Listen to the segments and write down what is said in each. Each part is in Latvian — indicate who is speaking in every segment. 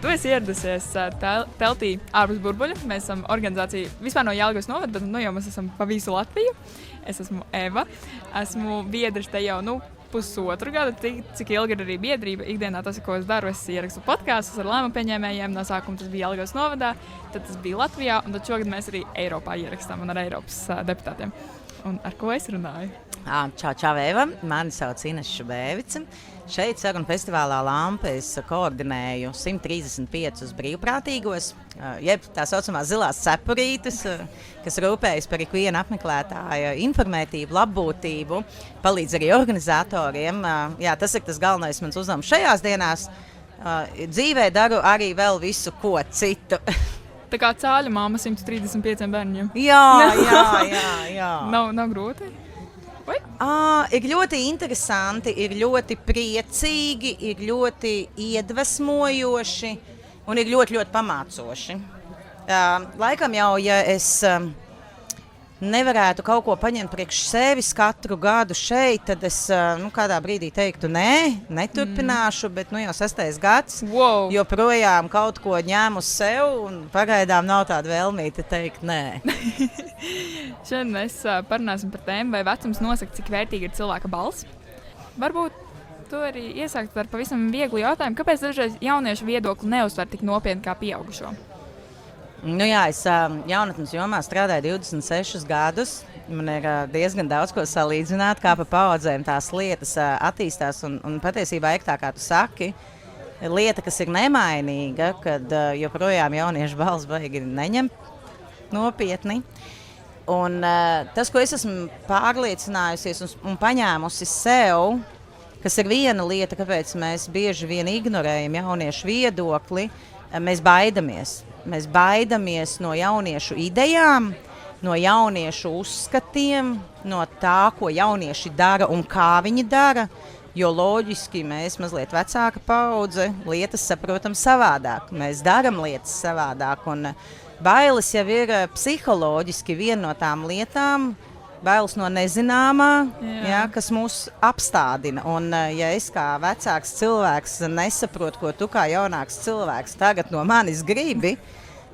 Speaker 1: Tu esi ieradusies teltī ārpus burbuļa. Mēs esam organizācija vispār no Jelgavas novada, bet jau mēs esam pa visu Latviju. Es esmu Eva, esmu biedrs te jau pusotru gadu, cik ilgi ir arī biedrība. Ikdienā tas, ko es daru, es ierakstu podkastus ar lēmumu pieņēmējiem. No sākuma tas bija Jelgavas novadā, tad tas bija Latvijā, un tad šogad mēs arī Eiropā ierakstām un ar Eiropas deputātiem. Un ar ko es runāju?
Speaker 2: Čau, Eva. Mani sauc Ines Šubēvica. Šeit Sarunu festivālā Lampa es koordinēju 135 brīvprātīgos, jeb tā saucamās zilās cepurītes, kas rūpējas par ikvienu apmeklētāju informētību, labbūtību, palīdz arī organizatoriem. Jā, tas ir tas galvenais mans uzdevums šajās dienās. Dzīvē daru arī vēl visu ko citu.
Speaker 1: Tā kā cāļa mamma 135 bērniem.
Speaker 2: Jā.
Speaker 1: Nav grūti?
Speaker 2: Ir ļoti interesanti, ir ļoti priecīgi, ir ļoti iedvesmojoši un ir ļoti, ļoti pamācoši. Laikam jau, ja es nevarētu kaut ko paņemt priekš sevis katru gadu šeit, tad es kādā brīdī teiktu, neturpināšu, bet jau 6. gads, joprojām kaut ko ņēmu uz sev un pagaidām nav tāda vēlmīte teikt nē.
Speaker 1: Šodien mēs parunāsim par tēmu, vai vecums nosaka, cik vērtīga ir cilvēka balss. Varbūt tu arī iesākt ar pavisam vieglu jautājumu, kāpēc dažreiz jauniešu viedokli neuztver tik nopietni kā pieaugušo?
Speaker 2: Es jaunatnes jomā strādāju 26 gadus. Man ir diezgan daudz ko salīdzināt, kā pa paudzēm tās lietas attīstās. Un patiesībā, tā kā tu saki, lieta, kas ir nemainīga, kad joprojām jauniešu balss baigi neņem nopietni. Un tas, ko es esmu pārliecinājusies un paņēmusi sev, kas ir viena lieta, kāpēc mēs bieži vien ignorējam jauniešu viedokli, mēs baidamies. Mēs baidamies no jauniešu idejām, no jauniešu uzskatiem, no tā, ko jaunieši dara un kā viņi dara, jo loģiski mēs mazliet vecāka paudze lietas saprotam savādāk. Mēs daram lietas savādāk, un bailes jau ir psiholoģiski viena no tām lietām, bailes no nezināmā, kas mūs apstādina. Un ja es kā vecāks cilvēks nesaprotu, ko tu kā jaunāks cilvēks tagad no manis gribi,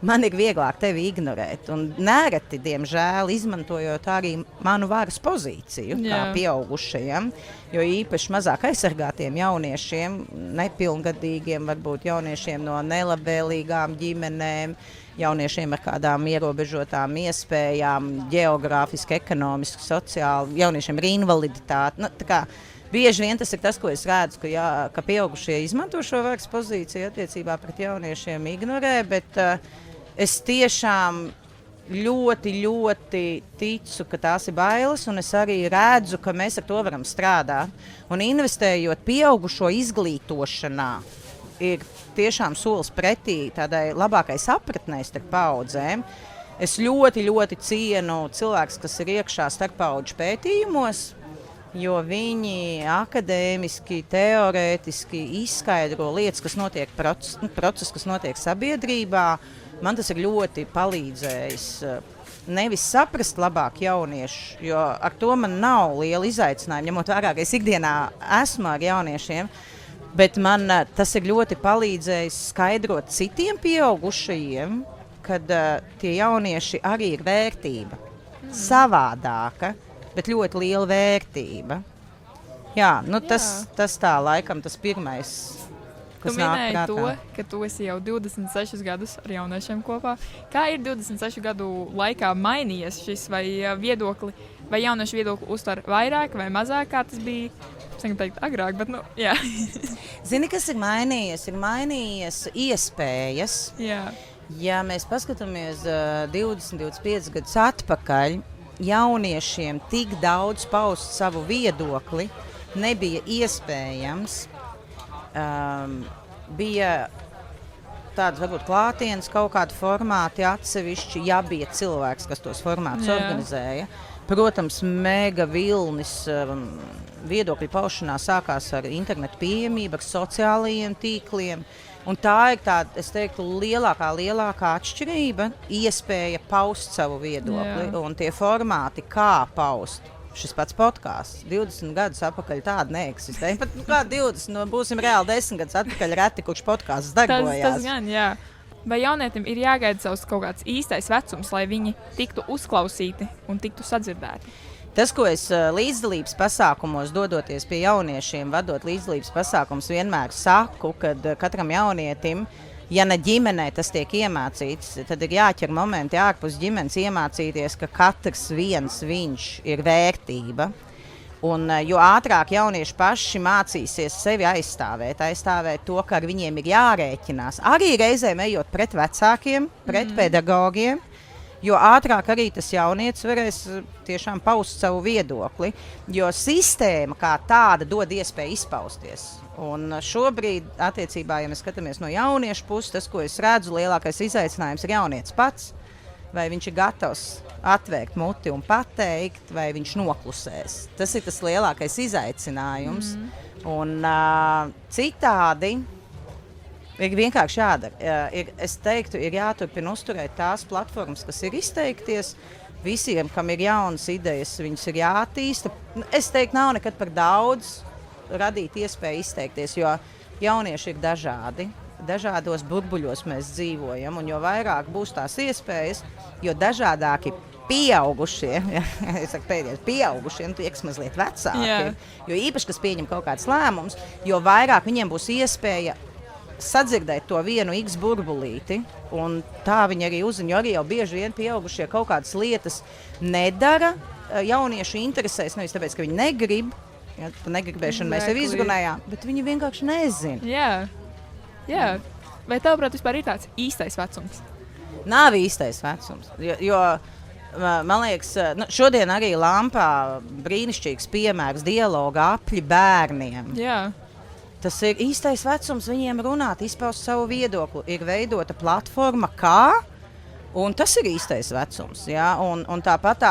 Speaker 2: man ir vieglāk tevi ignorēt. Un nereti, diemžēl, izmantojot arī manu varas pozīciju kā pieaugušajiem, jo īpaši mazāk aizsargātiem jauniešiem, nepilngadīgiem, varbūt jauniešiem no nelabvēlīgām ģimenēm, jauniešiem ar kādām ierobežotām iespējām, geogrāfiski, ekonomiski, sociāli, jauniešiem ar invaliditāti. Bieži vien tas ir tas, ko es redzu, ka pieaugušie izmanto šo varas pozīciju attiecībā pret jauniešiem, ignorē, bet es tiešām ļoti, ļoti ticu, ka tās ir bailes, un es arī redzu, ka mēs ar to varam strādāt. Un investējot pieaugušo izglītošanā, ir tiešām solis pretī tādai labākai sapratnei starp paudzēm. Es ļoti, ļoti cienu cilvēkus, kas ir iekšā starppaudžu pētījumos, jo viņi akadēmiski, teorētiski izskaidro lietas, kas notiek process, kas notiek sabiedrībā. Man tas ir ļoti palīdzējis nevis saprast labāk jauniešu, jo ar to man nav liela izaicinājuma, ņemot vērā, ka es ikdienā esmu ar jauniešiem, bet man tas ir ļoti palīdzējis skaidrot citiem pieaugušajiem, kad tie jaunieši arī ir vērtība, savādāka, bet ļoti liela vērtība. Tas tā laikam tas pirmais, kas
Speaker 1: nāk prātā. Tu minēji
Speaker 2: to,
Speaker 1: ka tu esi jau 26 gadus ar jauniešiem kopā. Kā ir 26 gadu laikā mainījies šis vai viedokli, vai jauniešu viedokli uztver vairāk vai mazāk, kā tas bija, agrāk, bet jā.
Speaker 2: Zini, kas ir mainījies? Ir mainījies iespējas.
Speaker 1: Jā.
Speaker 2: Ja mēs paskatāmies 20-25 gadus atpakaļ, jauniešiem tik daudz paust savu viedokli nebija iespējams. Bija tādas varbūt klātienes kaut kādi formāti atsevišķi, ja bija cilvēks, kas tos formātus organizēja. Protams, mega vilnis viedokļu paušanā sākās ar internetu pieejamību, ar sociālajiem tīkliem. Un tā ir tāda, es teiktu, lielākā atšķirība, iespēja paust savu viedokli. Un tie formāti, kā paust, šis pats podkāsts. 20 gadus atpakaļ tāda neeksistē. Pat kā 20, būsim reāli 10 gadus atpakaļ reti, kurš podkāsts darbojās.
Speaker 1: Tas gan, jā. Vai jaunietim ir jāgaida savs kaut kāds īstais vecums, lai viņi tiktu uzklausīti un tiktu sadzirdēti?
Speaker 2: Tas, ko es līdzdalības pasākumos, dodoties pie jauniešiem, vadot līdzdalības pasākumus, vienmēr saku, kad katram jaunietim, ja ne ģimenē tas tiek iemācīts, tad ir jāķer momenti ārpus ģimenes iemācīties, ka katrs viņš ir vērtība. Un, jo ātrāk jaunieši paši mācīsies sevi aizstāvēt to, ka ar viņiem ir jārēķinās. Arī reizēm ejot pret vecākiem, pret pedagogiem, jo ātrāk arī tas jaunietis varēs tiešām paust savu viedokli, jo sistēma kā tāda dod iespēju izpausties. Un šobrīd, attiecībā, ja mēs skatāmies no jauniešu puses, tas, ko es redzu, lielākais izaicinājums ir jaunietis pats. Vai viņš ir gatavs atvērt muti un pateikt, vai viņš noklusēs. Tas ir tas lielākais izaicinājums. Un citādi ir vienkārši jādara. Es teiktu, ir jāturpina uzturēt tās platformas, kas ir izteikties. Visiem, kam ir jaunas idejas, viņas ir jāattīsta. Es teiktu, nav nekad par daudz radīt iespēju izteikties, jo jaunieši ir dažādi. Dažādos burbuļos mēs dzīvojam, un jo vairāk būs tās iespējas, jo dažādāki pieaugušie, es saku pēdējais, pieaugušie, tieks mazliet vecāki, jo īpaši, kas pieņem kaut kāds lēmums, jo vairāk viņiem būs iespēja sadzirdēt to vienu X burbulīti, un tā viņi arī uzzina, jo arī jau bieži vien pieaugušie kaut kādas lietas nedara, jauniešu interesēs, nevis tāpēc, ka viņi negrib, pa negribēšanu mēs jau izrunājām, bet viņi vienkārši nezina. Jā. Vai tavuprāt vispār ir tāds īstais vecums? Nav īstais vecums, jo man liekas, šodien arī Lampā brīnišķīgs piemērs dialoga apļi bērniem. Jā. Tas ir īstais vecums viņiem runāt, izpaust savu viedokli. Ir veidota platforma un tas ir īstais vecums. Ja? Un tāpat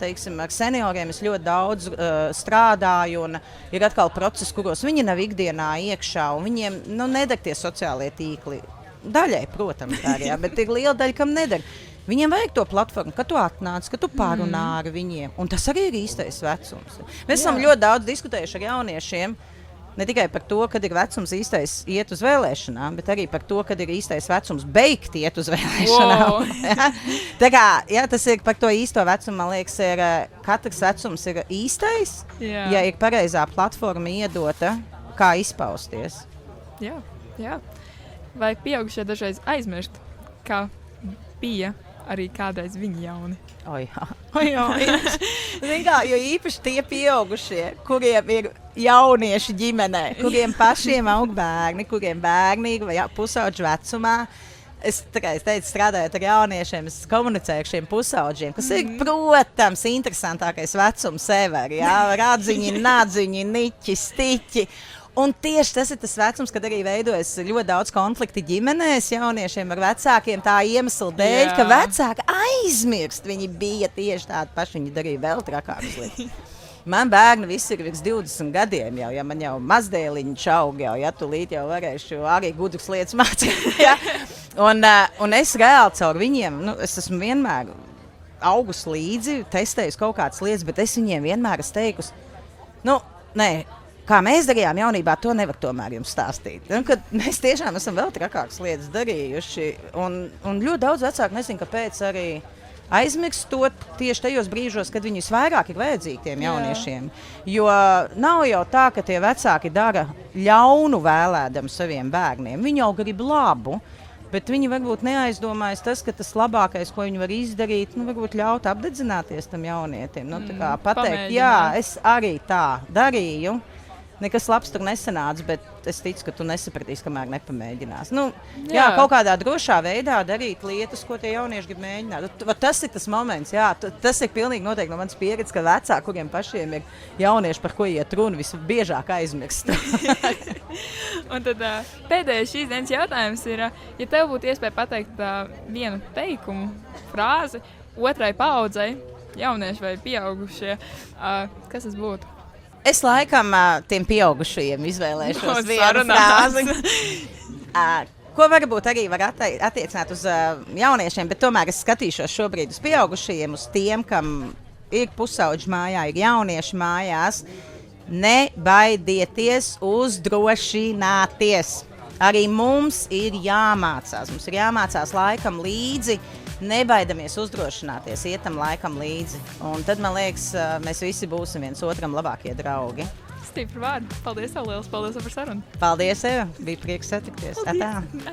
Speaker 2: teiksim, ar senioriem es ļoti daudz strādāju, un ir atkal procesi, kuros viņi nav ikdienā iekšā, un viņiem nedeg tie sociālie tīkli. Daļai, protams, jā, bet ir liela daļa, kam nedeg. Viņiem vajag to platformu, ka tu atnāc, ka tu parunā ar viņiem, un tas arī ir īstais vecums. Mēs esam ļoti daudz diskutējuši ar jauniešiem, ne tikai par to, kad ir vecums īstais iet uz vēlēšanām, bet arī par to, kad ir īstais vecums beigt iet uz vēlēšanām. Wow. Tā kā, tas ir par to īsto vecumu, man liekas, katrs vecums ir īstais, ja ir pareizā platforma iedota, kā izpausties. Jā. Vai pieaugušie dažreiz aizmirst, kā bija arī kādreiz viņi jauni? Jo īpaši tie pieaugušie, kuriem ir jaunieši ģimenē, kuriem pašiem aug bērni, kuriem bērni vai pusaudžu vecumā. Es teicu, strādājot ar jauniešiem, es komunicēju ar šiem pusaudžiem, kas ir, protams, interesantākais vecums ever. Radziņi, nadziņi, niķi, stiķi. Un tieši tas ir tas vecums, kad arī veidojas ļoti daudz konflikti ģimenēs jauniešiem ar vecākiem tā iemesla dēļ, ka vecāki aizmirst. Viņi bija tieši tādi paši, viņi darīja vēl trakākas lietas. Man bērni visi ir virs 20 gadiem jau, man jau mazdēliņi čaug jau, tūlīt jau varēšu arī gudras lietas mācīt. Un es reāli caur viņiem, es esmu vienmēr augus līdzi, testējusi kaut kādas lietas, bet es viņiem vienmēr esmu teikusi, kā mēs darījām jaunībā, to nevar tomēr jums stāstīt. Kad mēs tiešām esam vēl trakākas lietas darījuši. Un ļoti daudz vecāku nezinu, kāpēc arī aizmirst to tieši tajos brīžos, kad viņi visvairāk ir vajadzīgi tiem jauniešiem. Jo nav jau tā, ka tie vecāki dara ļaunu vēlēdam saviem bērniem. Viņi jau grib labu, bet viņi varbūt neaizdomājas tas, ka tas labākais, ko viņi var izdarīt, varbūt ļaut apdedzināties tam jaunietim. Tā kā pateikt, es arī tā darīju. Nekas labs tur nesanāca, bet es ticu, ka tu nesapratīsi, kamēr nepamēģinās. Kaut kādā drošā veidā darīt lietas, ko tie jaunieši grib mēģināt. Tas ir tas moments, tas ir pilnīgi noteikti no manas pieredzes, ka vecāki, kuriem pašiem ir jaunieši, par ko iet runa, visbiežāk aizmirst.
Speaker 1: Un tad pēdējais šīs dienas jautājums ir, ja tev būtu iespēja pateikt vienu teikumu, frāzi otrai paaudzei, jaunieši vai pieaugušie, kas tas būtu?
Speaker 2: Es laikam tiem pieaugušajiem izvēlēšos vienu frāzi, ko varbūt arī var attiecināt uz jauniešiem, bet tomēr es skatīšos šobrīd uz pieaugušajiem, uz tiem, kam ir pusauģi mājā, ir jaunieši mājās. Nebaidieties uzdrošināties. Arī mums ir jāmācās. Mums ir jāmācās laikam līdzi. Nebaidamies uzdrošināties, ietam laikam līdzi. Un tad, man liekas, mēs visi būsim viens otram labākie draugi.
Speaker 1: Stipri vārdi. Paldies tev liels, paldies par sarunu.
Speaker 2: Paldies, Eva. Bija prieks satikties.
Speaker 1: Paldies.
Speaker 2: Atā.